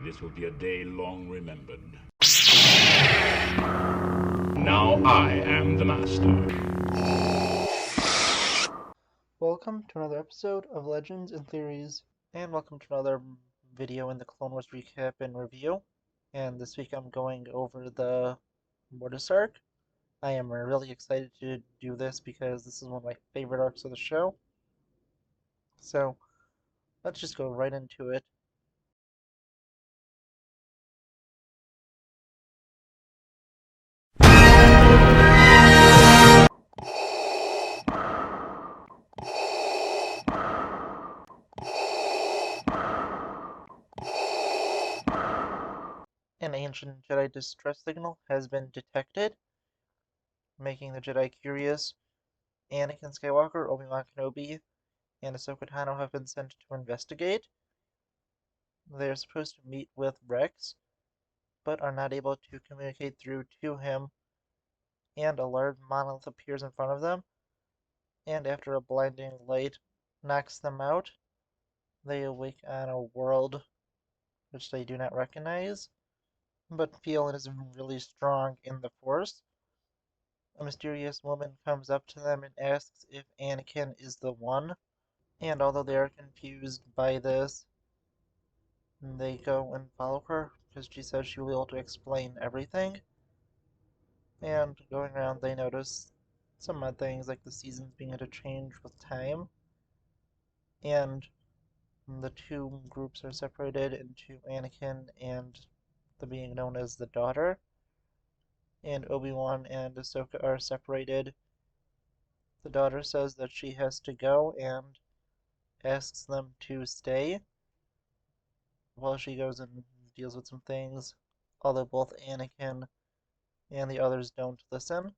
This will be a day long remembered. Now I am the master. Welcome to another episode of Legends and Theories, and welcome to another video in the Clone Wars recap and review. And this week I'm going over the Mortis Arc. I am really excited to do this because this is one of my favorite arcs of the show. So let's just go right into it. An ancient Jedi distress signal has been detected, making the Jedi curious. Anakin Skywalker, Obi-Wan Kenobi, and Ahsoka Tano have been sent to investigate. They are supposed to meet with Rex, but are not able to communicate through to him, and a large monolith appears in front of them, and after a blinding light knocks them out, they awake on a world which they do not recognize, but feel is really strong in the Force. A mysterious woman comes up to them and asks if Anakin is the one, and although they are confused by this, they go and follow her because she says she will be able to explain everything. And going around, they notice some odd things like the seasons being interchanged with time, and the two groups are separated into Anakin and the being known as the daughter, and Obi-Wan and Ahsoka are separated. The daughter says that she has to go and asks them to stay while she goes and deals with some things, although both Anakin and the others don't listen,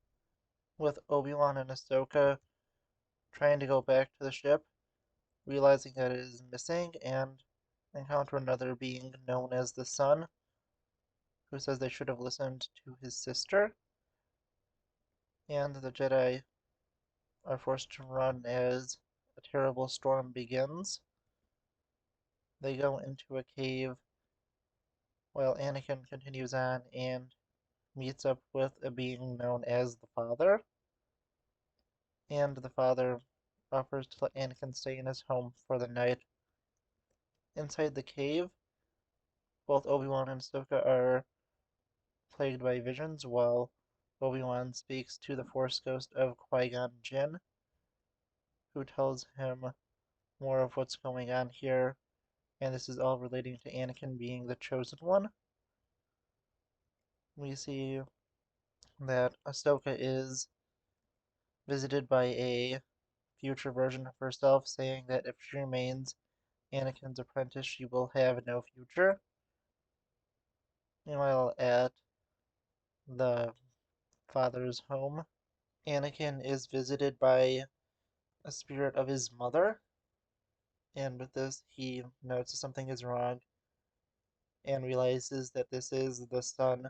with Obi-Wan and Ahsoka trying to go back to the ship, realizing that it is missing, and encounter another being known as the Sun, who says they should have listened to his sister, and the Jedi are forced to run as a terrible storm begins. They go into a cave while Anakin continues on and meets up with a being known as the Father, and the Father offers to let Anakin stay in his home for the night. Inside the cave, both Obi-Wan and Ahsoka are plagued by visions while Obi-Wan speaks to the Force ghost of Qui-Gon Jinn, who tells him more of what's going on here, and this is all relating to Anakin being the chosen one. We see that Ahsoka is visited by a future version of herself, saying that if she remains Anakin's apprentice, she will have no future. Meanwhile, at the father's home, Anakin is visited by a spirit of his mother, and with this, he notices something is wrong and realizes that this is the son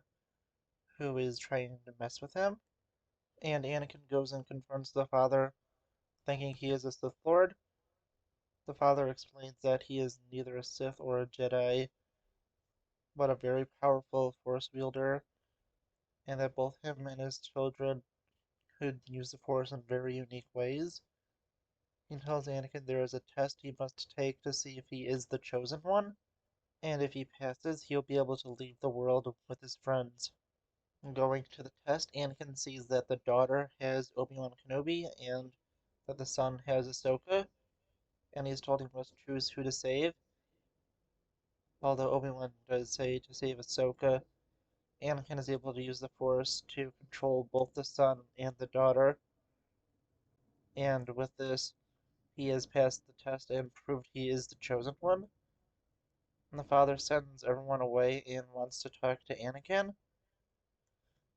who is trying to mess with him. And Anakin goes and confronts the father, thinking he is a Sith Lord. The father explains that he is neither a Sith or a Jedi, but a very powerful Force wielder, and that both him and his children could use the Force in very unique ways. He tells Anakin there is a test he must take to see if he is the chosen one, and if he passes, he'll be able to leave the world with his friends. Going to the test, Anakin sees that the daughter has Obi-Wan Kenobi and that the son has Ahsoka, and he's told he must choose who to save. Although Obi-Wan does say to save Ahsoka, Anakin is able to use the Force to control both the son and the daughter, and with this, he has passed the test and proved he is the chosen one. And the father sends everyone away and wants to talk to Anakin.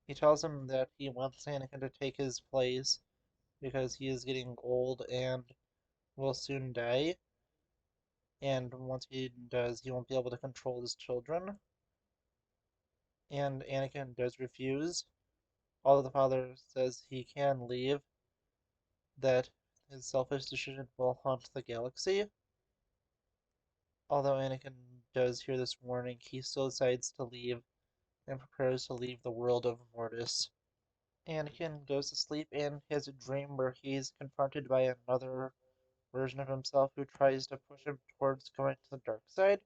He tells him that he wants Anakin to take his place because he is getting old and will soon die, and once he does, he won't be able to control his children. And Anakin does refuse, although the father says he can leave, that his selfish decision will haunt the galaxy. Although Anakin does hear this warning, he still decides to leave and prepares to leave the world of Mortis. Anakin goes to sleep and has a dream where he's confronted by another version of himself who tries to push him towards going to the dark side.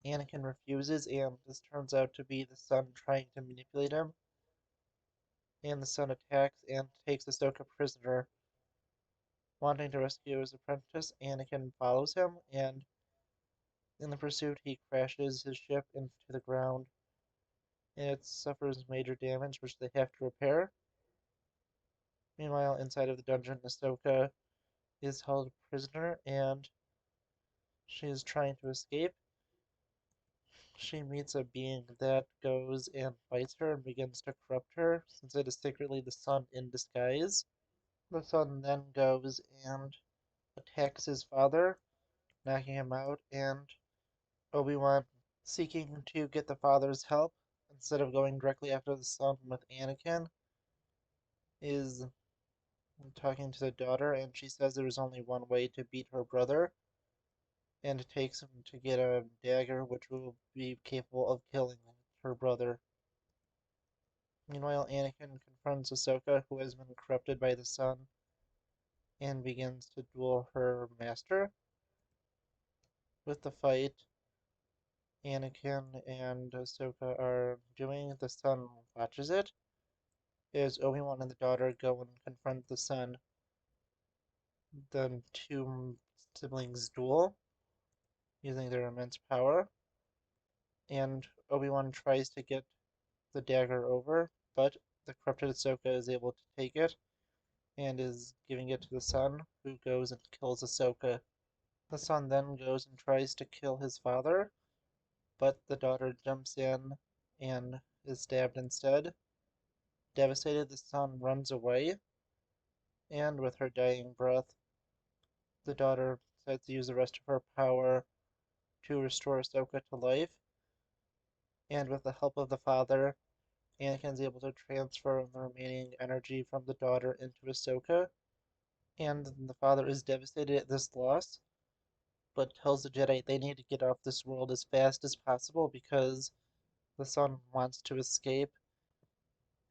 Anakin refuses, and this turns out to be the Son trying to manipulate him. And the Son attacks and takes Ahsoka prisoner. Wanting to rescue his apprentice, Anakin follows him, and in the pursuit, he crashes his ship into the ground. And it suffers major damage, which they have to repair. Meanwhile, inside of the dungeon, Ahsoka is held prisoner, and she is trying to escape. She meets a being that goes and fights her and begins to corrupt her, since it is secretly the Son in disguise. The Son then goes and attacks his father, knocking him out, and Obi-Wan, seeking to get the father's help, instead of going directly after the Son with Anakin, is talking to the daughter, and she says there is only one way to beat her brother, and it takes him to get a dagger which will be capable of killing her brother. Meanwhile, Anakin confronts Ahsoka, who has been corrupted by the Son, and begins to duel her master. With the fight Anakin and Ahsoka are doing, the Son watches it, as Obi-Wan and the daughter go and confront the Son. The two siblings duel, using their immense power, and Obi-Wan tries to get the dagger over, but the corrupted Ahsoka is able to take it, and is giving it to the Son, who goes and kills Ahsoka. The Son then goes and tries to kill his father, but the daughter jumps in and is stabbed instead. Devastated, the Son runs away, and with her dying breath, the daughter decides to use the rest of her power to restore Ahsoka to life, and with the help of the father, Anakin is able to transfer the remaining energy from the daughter into Ahsoka, and the father is devastated at this loss, but tells the Jedi they need to get off this world as fast as possible because the Son wants to escape.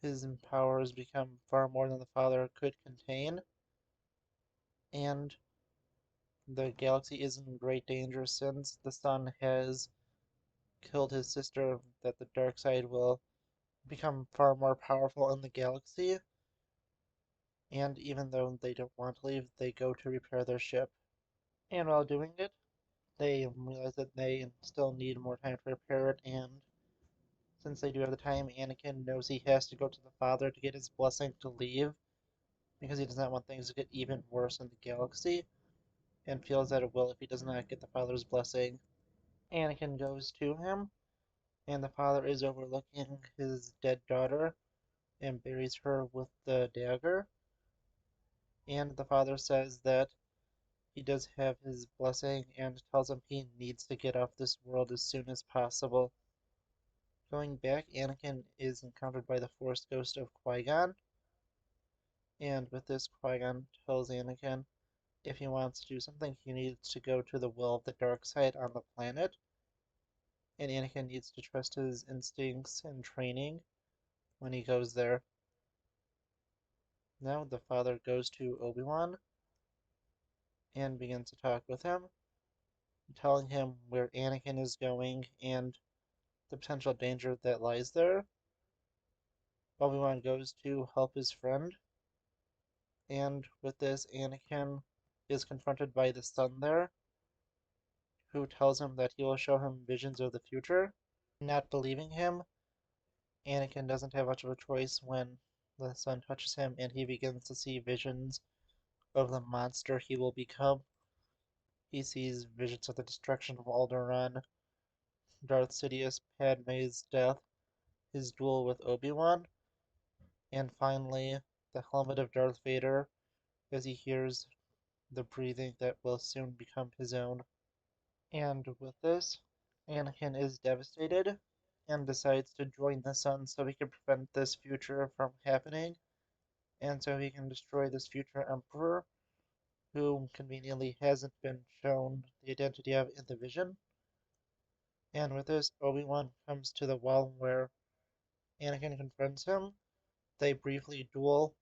His powers become far more than the father could contain, and the galaxy is in great danger since the Son has killed his sister, that the dark side will become far more powerful in the galaxy. And even though they don't want to leave, they go to repair their ship. And while doing it, they realize that they still need more time to repair it, and since they do have the time, Anakin knows he has to go to the father to get his blessing to leave, because he does not want things to get even worse in the galaxy, and feels that it will if he does not get the father's blessing. Anakin goes to him, and the father is overlooking his dead daughter and buries her with the dagger. And the father says that he does have his blessing and tells him he needs to get off this world as soon as possible. Going back, Anakin is encountered by the Force ghost of Qui-Gon, and with this, Qui-Gon tells Anakin if he wants to do something, he needs to go to the will of the dark side on the planet, and Anakin needs to trust his instincts and training when he goes there. Now the father goes to Obi-Wan and begins to talk with him, telling him where Anakin is going and the potential danger that lies there. Obi-Wan goes to help his friend, and with this, Anakin is confronted by the Son there, who tells him that he will show him visions of the future. Not believing him, Anakin doesn't have much of a choice when the Son touches him and he begins to see visions of the monster he will become. He sees visions of the destruction of Alderaan, Darth Sidious, Padme's death, his duel with Obi-Wan, and finally the helmet of Darth Vader as he hears the breathing that will soon become his own. And with this, Anakin is devastated and decides to join the Son so he can prevent this future from happening, and so he can destroy this future Emperor, who conveniently hasn't been shown the identity of in the vision. And with this, Obi-Wan comes to the well where Anakin confronts him. They briefly duel,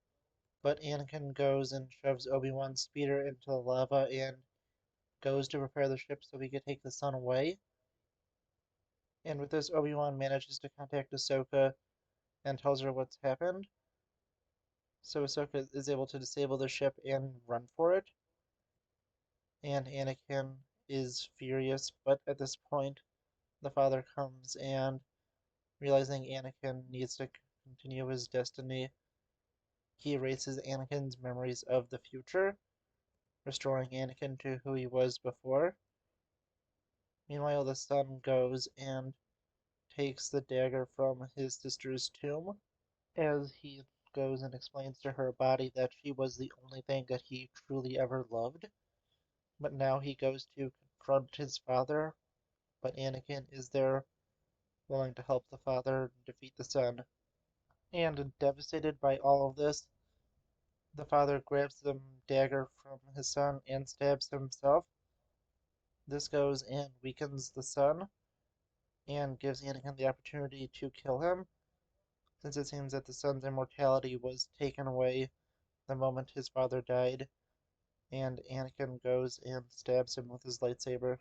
but Anakin goes and shoves Obi-Wan's speeder into the lava and goes to prepare the ship so he could take the sun away. And with this, Obi-Wan manages to contact Ahsoka and tells her what's happened. So Ahsoka is able to disable the ship and run for it. And Anakin is furious, but at this point, the father comes and, realizing Anakin needs to continue his destiny, he erases Anakin's memories of the future, restoring Anakin to who he was before. Meanwhile, the son goes and takes the dagger from his sister's tomb, as he goes and explains to her body that she was the only thing that he truly ever loved. But now he goes to confront his father, but Anakin is there, willing to help the father defeat the son. And devastated by all of this, the father grabs the dagger from his son and stabs himself. This goes and weakens the son, and gives Anakin the opportunity to kill him, since it seems that the son's immortality was taken away the moment his father died, and Anakin goes and stabs him with his lightsaber.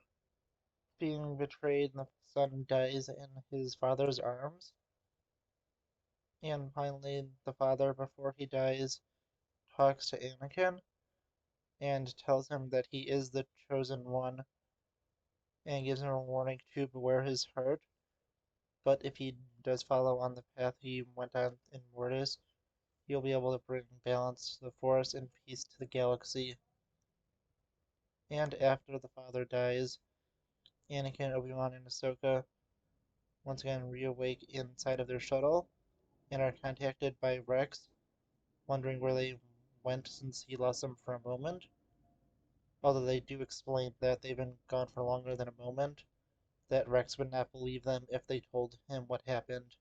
Being betrayed, the son dies in his father's arms. And finally, the father, before he dies, talks to Anakin and tells him that he is the chosen one, and gives him a warning to beware his heart. But if he does follow on the path he went on in Mortis, he'll be able to bring balance to the Force and peace to the galaxy. And after the father dies, Anakin, Obi-Wan, and Ahsoka once again reawake inside of their shuttle and are contacted by Rex, wondering where they went since he lost them for a moment. Although they do explain that they've been gone for longer than a moment, that Rex would not believe them if they told him what happened.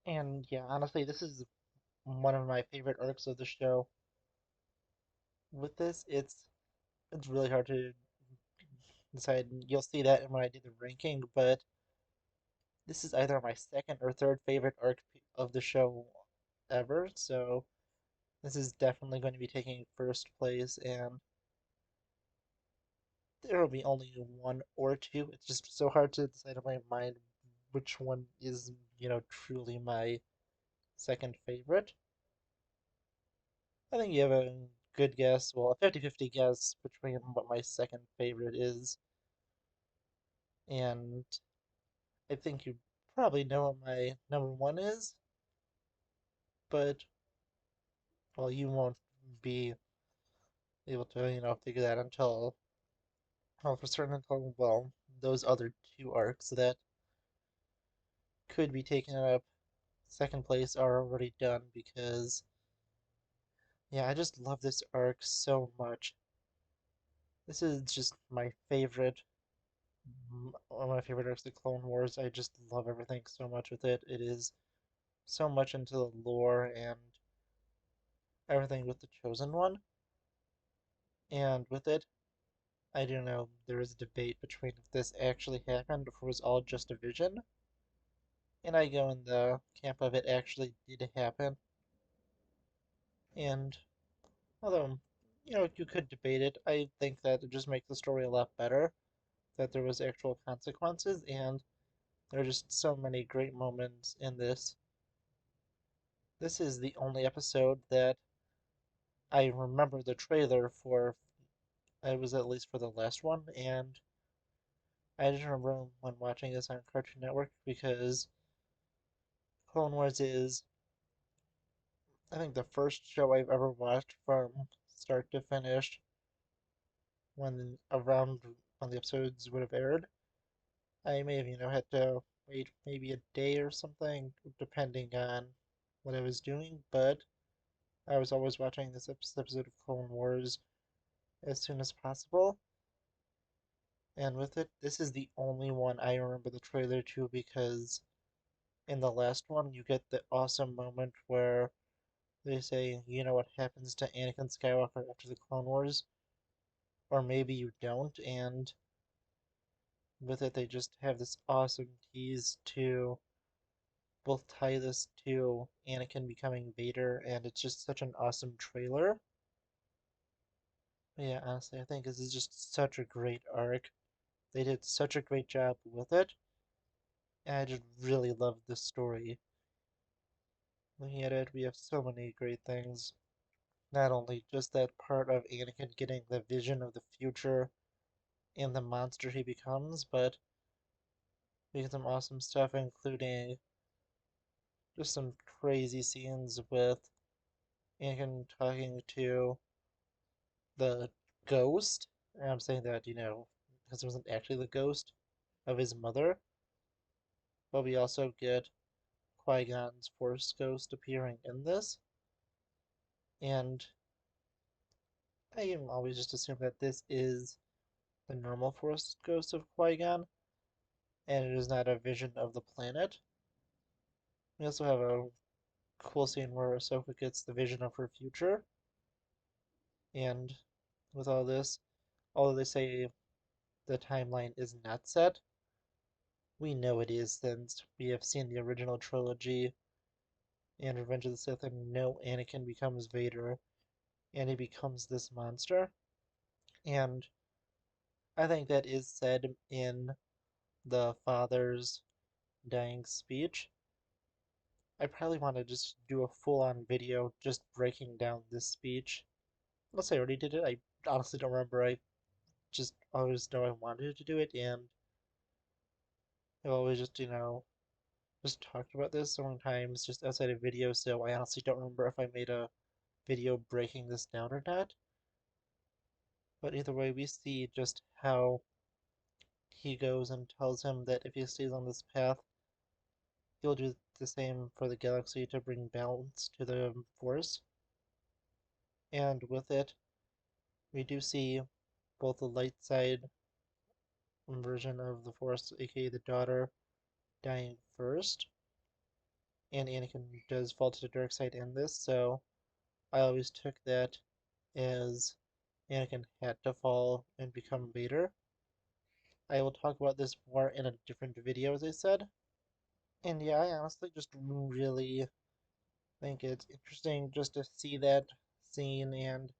And yeah, honestly, this is one of my favorite arcs of the show. With this, it's really hard to decide. You'll see that when I do the ranking, but this is either my second or third favorite arc of the show ever, so this is definitely going to be taking first place, and there will be only one or two. It's just so hard to decide in my mind which one is, truly my second favorite. I think you have a good guess, well, a 50-50 guess between what my second favorite is, and I think you probably know what my number one is, but, well, you won't be able to, figure that until, well, for certain until, well, those other two arcs that could be taken up second place are already done because, yeah, I just love this arc so much. This is just my favorite, one of my favorite arcs, the Clone Wars. I just love everything so much with it. It is so much into the lore and everything with the Chosen One. And with it, I do know there is a debate between if this actually happened or if it was all just a vision. And I go in the camp of it actually did happen. And although, you could debate it, I think that it just makes the story a lot better, that there was actual consequences, and there are just so many great moments in this. This is the only episode that I remember the trailer for. It was at least for the last one, and I just remember when watching this on Cartoon Network because Clone Wars is, I think, the first show I've ever watched from start to finish when around when the episodes would have aired. I may have, had to wait maybe a day or something, depending on what I was doing, but I was always watching this episode of Clone Wars as soon as possible. And with it, this is the only one I remember the trailer to because in the last one, you get the awesome moment where they say, you know what happens to Anakin Skywalker after the Clone Wars, or maybe you don't, and with it, they just have this awesome tease to both tie this to Anakin becoming Vader, and it's just such an awesome trailer. But yeah, honestly, I think this is just such a great arc. They did such a great job with it, and I just really love this story. Looking at it, we have so many great things. Not only just that part of Anakin getting the vision of the future and the monster he becomes, but we get some awesome stuff, including just some crazy scenes with Anakin talking to the ghost. And I'm saying that, because it wasn't actually the ghost of his mother, but we also get Qui-Gon's Force Ghost appearing in this. And I am always just assume that this is the normal Force Ghost of Qui-Gon, and it is not a vision of the planet. We also have a cool scene where Ahsoka gets the vision of her future, and with all this, although they say the timeline is not set, we know it is since we have seen the original trilogy and Revenge of the Sith and know Anakin becomes Vader and he becomes this monster. And I think that is said in the father's dying speech. I probably want to just do a full-on video just breaking down this speech. Unless I already did it, I honestly don't remember. I just always know I wanted to do it, and I've always just talked about this so many times just outside of video, so I honestly don't remember if I made a video breaking this down or not. But either way, we see just how he goes and tells him that if he stays on this path, he'll do the same for the galaxy to bring balance to the Force. And with it, we do see both the light side version of the Force, aka the daughter, dying first, and Anakin does fall to the dark side in this, so I always took that as Anakin had to fall and become Vader. I will talk about this more in a different video, as I said. And yeah, I honestly just really think it's interesting just to see that scene and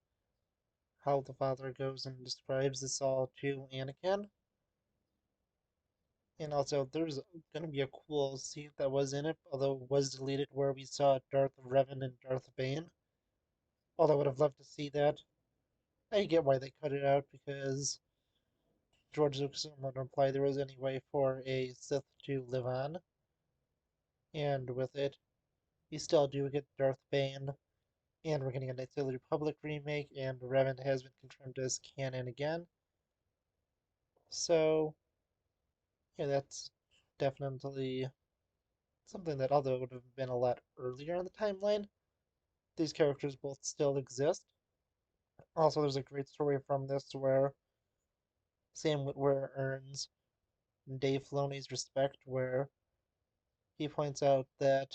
how the father goes and describes this all to Anakin. And also, there's going to be a cool scene that was in it, although it was deleted, where we saw Darth Revan and Darth Bane. Although I would have loved to see that. I get why they cut it out, because George Lucas would imply there was any way for a Sith to live on. And with it, we still do get Darth Bane, and we're getting a Knights of the Republic remake, and Revan has been confirmed as canon again. So, yeah, that's definitely something that, although it would have been a lot earlier in the timeline, these characters both still exist. Also, there's a great story from this where Sam Witwer earns Dave Filoni's respect, where he points out that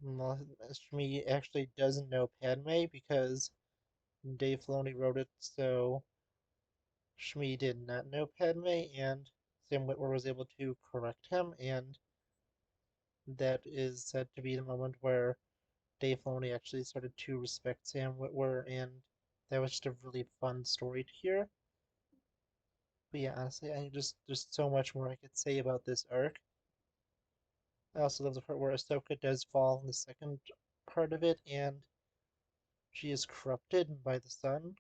Shmi actually doesn't know Padme because Dave Filoni wrote it, so Shmi did not know Padme, and Sam Witwer was able to correct him, and that is said to be the moment where Dave Filoni actually started to respect Sam Witwer, and that was just a really fun story to hear. But yeah, honestly, there's so much more I could say about this arc. I also love the part where Ahsoka does fall in the second part of it, and she is corrupted by the sun,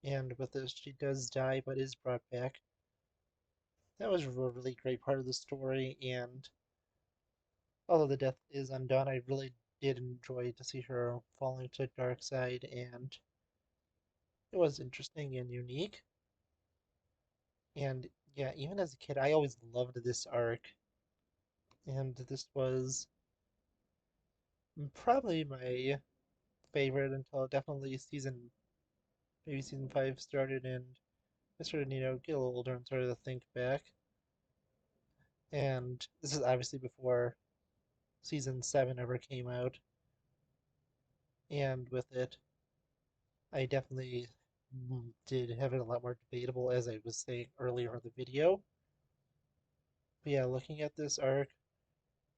and with this, she does die but is brought back. That was a really great part of the story, and although the death is undone, I really did enjoy to see her falling to the dark side, and it was interesting and unique. And yeah, even as a kid, I always loved this arc, and this was probably my favorite until definitely maybe season 5 started, and I started, get a little older and started to think back. And this is obviously before season 7 ever came out, and with it, I definitely did have it a lot more debatable, as I was saying earlier in the video. But yeah, looking at this arc,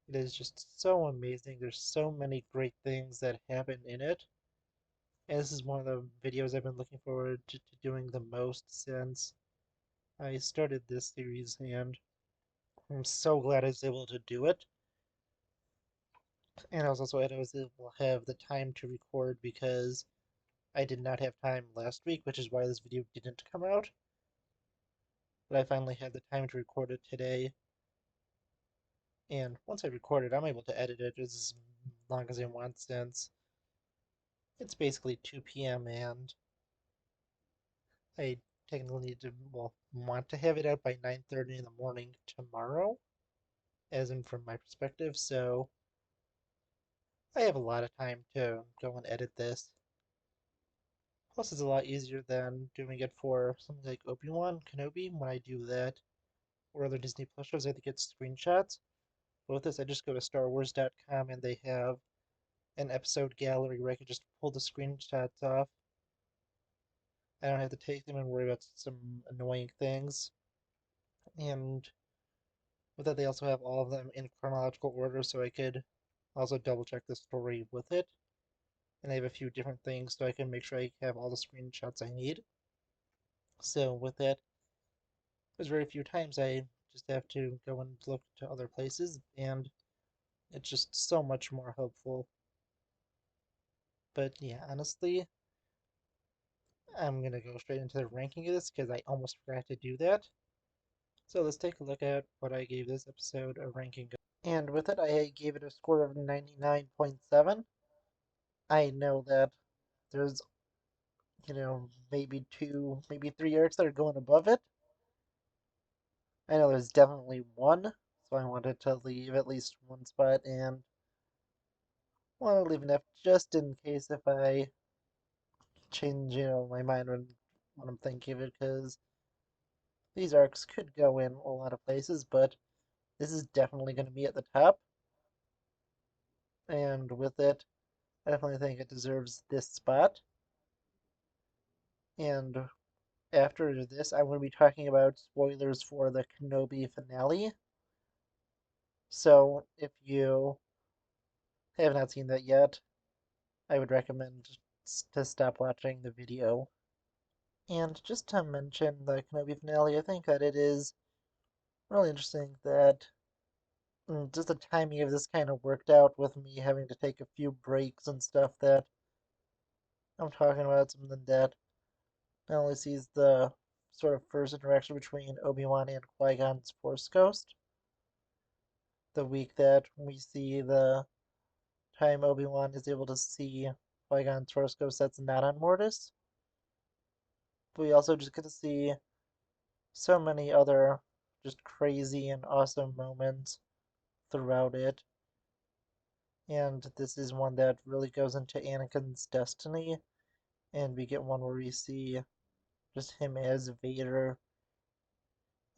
it is just so amazing. There's so many great things that happen in it. And this is one of the videos I've been looking forward to doing the most since I started this series, and I'm so glad I was able to do it. And I was also glad I was able to have the time to record because I did not have time last week, which is why this video didn't come out. But I finally had the time to record it today. And once I record it, I'm able to edit it as long as I want since it's basically 2 p.m. and I technically need to, well, want to have it out by 9:30 in the morning tomorrow, as in from my perspective, so I have a lot of time to go and edit this. Plus, it's a lot easier than doing it for something like Obi-Wan Kenobi. When I do that, or other Disney Plus shows, I have to get screenshots. But with this, I just go to StarWars.com and they have an episode gallery where I can just pull the screenshots off. I don't have to take them and worry about some annoying things. And with that, they also have all of them in chronological order, so I could also double check the story with it. And I have a few different things so I can make sure I have all the screenshots I need. So with that, there's very few times I just have to go and look to other places, and it's just so much more helpful. But yeah, honestly, I'm gonna go straight into the ranking of this because I almost forgot to do that. So let's take a look at what I gave this episode a ranking. And with it, I gave it a score of 99.7. I know that there's, maybe two, maybe three arcs that are going above it. I know there's definitely one, so I wanted to leave at least one spot and want to leave enough just in case if I change, my mind when I'm thinking of it, because these arcs could go in a lot of places, but this is definitely going to be at the top. And with it, I definitely think it deserves this spot. And after this, I'm going to be talking about spoilers for the Kenobi finale. So if you have not seen that yet, I would recommend to stop watching the video. And just to mention the Kenobi finale, I think that it is really interesting that just the timing of this kind of worked out with me having to take a few breaks and stuff that I'm talking about something that not only sees the sort of first interaction between Obi-Wan and Qui-Gon's Force Ghost, the week that we see the time Obi-Wan is able to see Qui-Gon's Force Ghost that's not on Mortis, but we also just get to see so many other just crazy and awesome moments throughout it. And this is one that really goes into Anakin's destiny, and we get one where we see just him as Vader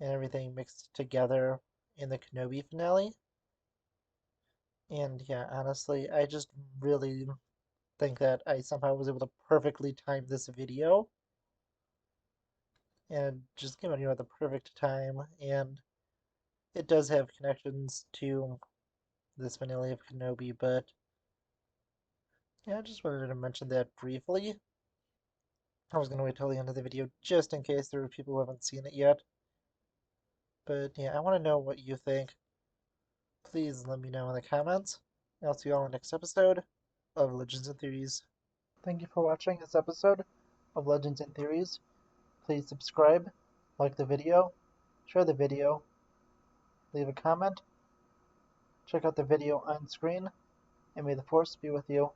and everything mixed together in the Kenobi finale. And yeah, honestly, I just really think that I somehow was able to perfectly time this video and just give it, at the perfect time. And it does have connections to this finale of Kenobi, but yeah, I just wanted to mention that briefly. I was going to wait till the end of the video just in case there were people who haven't seen it yet. But yeah, I want to know what you think. Please let me know in the comments. I'll see you all in the next episode of Legends and Theories. Thank you for watching this episode of Legends and Theories. Please subscribe, like the video, share the video, leave a comment, check out the video on screen, and may the Force be with you.